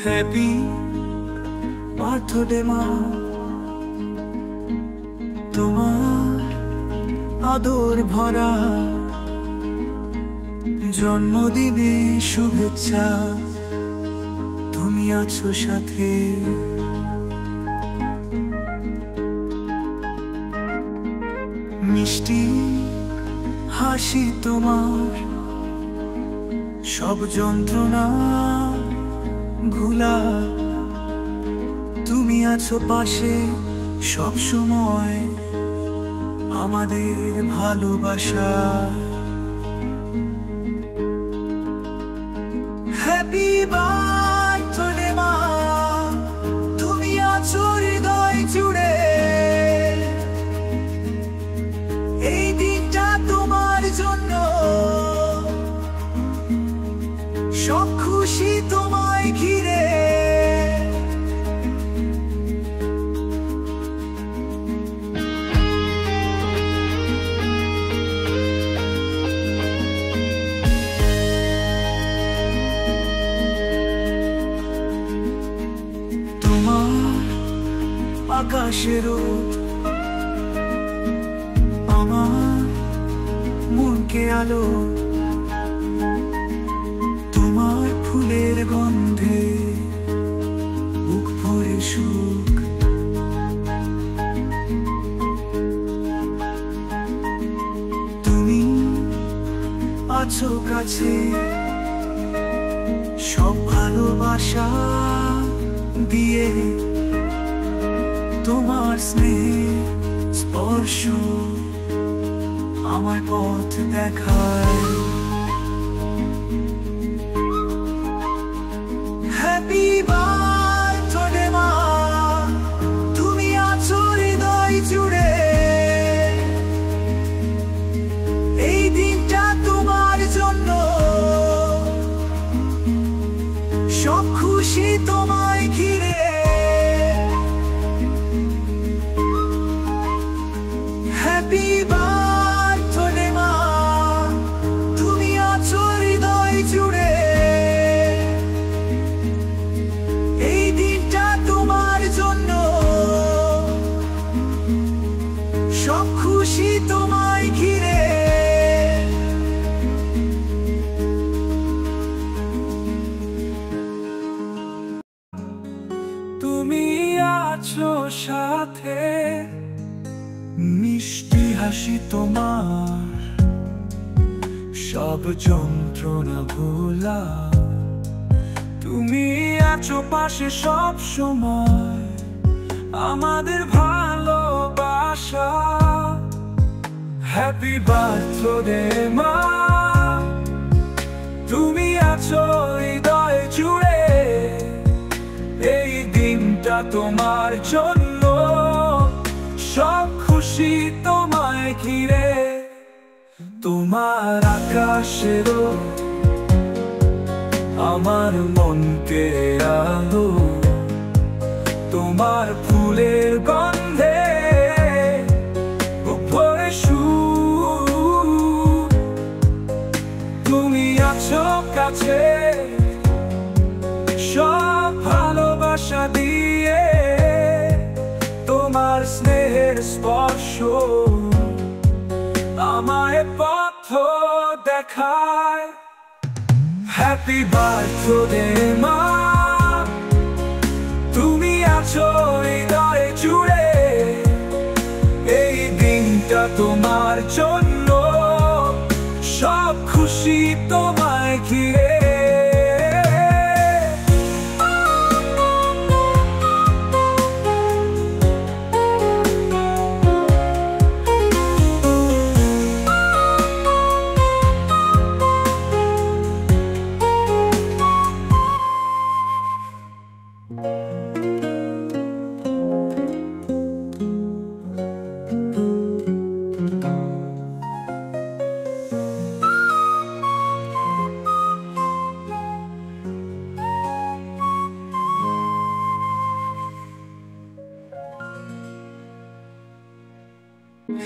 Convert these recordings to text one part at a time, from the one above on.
Happy birthday মা, তোমার আদর ভরা জন্মদিনে শুভেচ্ছা। তুমি আছো সাথে, মিষ্টি হাসি তোমার সব যন্ত্রণা ভুলা। তুমি আছো পাশে সব সময়, আমাদের ভালোবাসা। হ্যাপি বার্থডে মা, তুমি আছো হৃদয় জুড়ে। এই দিনটা তোমার জন্য, সব খুশি তোমায় ঘিরে। আকাশের রোদ আমার মনকে আলো, তোমার ফুলের গন্ধে বুক ভরে সুখ। তুমি আছো কাছে, সব ভালোবাসা দিয়ে। তোমার স্নেহ স্পর্শ আমার পথ দেখায়। হ্যাপি বার্থডে মা, তুমি আছো হৃদয় জুড়ে। এই দিনটা তোমার জন্য, সব খুশি তোমায় ঘিরে। হ্যাপি বার্থডে মা, তুমি আছো হৃদয় জুড়ে। এই দিনটা তোমার জন্য, সব খুশি তোমায় ঘিরে। তুমি আছো সাথে, মিষ্টি হাসি তোমার সব যন্ত্রণা ভোলা। তুমি আছো পাশে সব সময়, আমাদের ভালোবাসা। হ্যাপি বার্থডে মা, তুমি আছো হৃদয় জুড়ে। এই দিনটা তোমার জন্য, সব খুশি তোমায় ঘিরে। তোমার আকাশের আমার মনকে আলো, তোমার ফুলের গন্ধে ভরে সুখ। তুমি আছো কাছে, সব ভালোবাসা দিয়ে। তোমার স্নেহের স্পর্শ আমায় পথ দেখায়। হ্যাপি বার্থডে মা, তুমি আছো হৃদয় জুড়ে। এই দিনটা তোমার জন্য, সব খুশি তোমায় ঘিরে।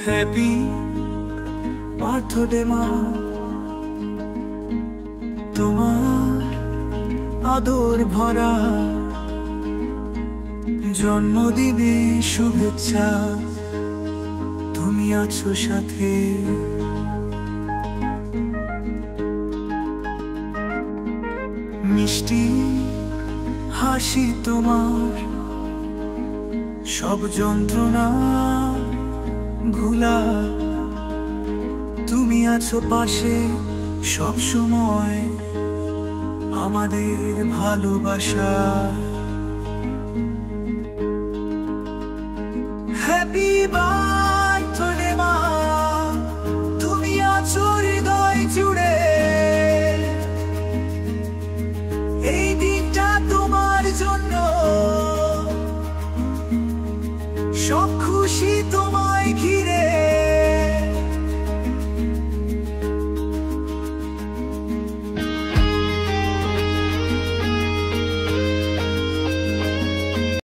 হ্যাপি বার্থডে মা, তোমার আদর ভরা জন্মদিনে শুভেচ্ছা, তুমি আছো সাথে। মিষ্টি হাসি তোমার, সব যন্ত্রণা ভুলা, তুমি আছো পাশে সব সময়, আমাদের ভালোবাসা। হ্যাপি বার্থডে মা, তুমি আছো হৃদয় জুড়ে, এই দিনটা তোমার জন্য, সব খুশি তোমায় ঘিরে।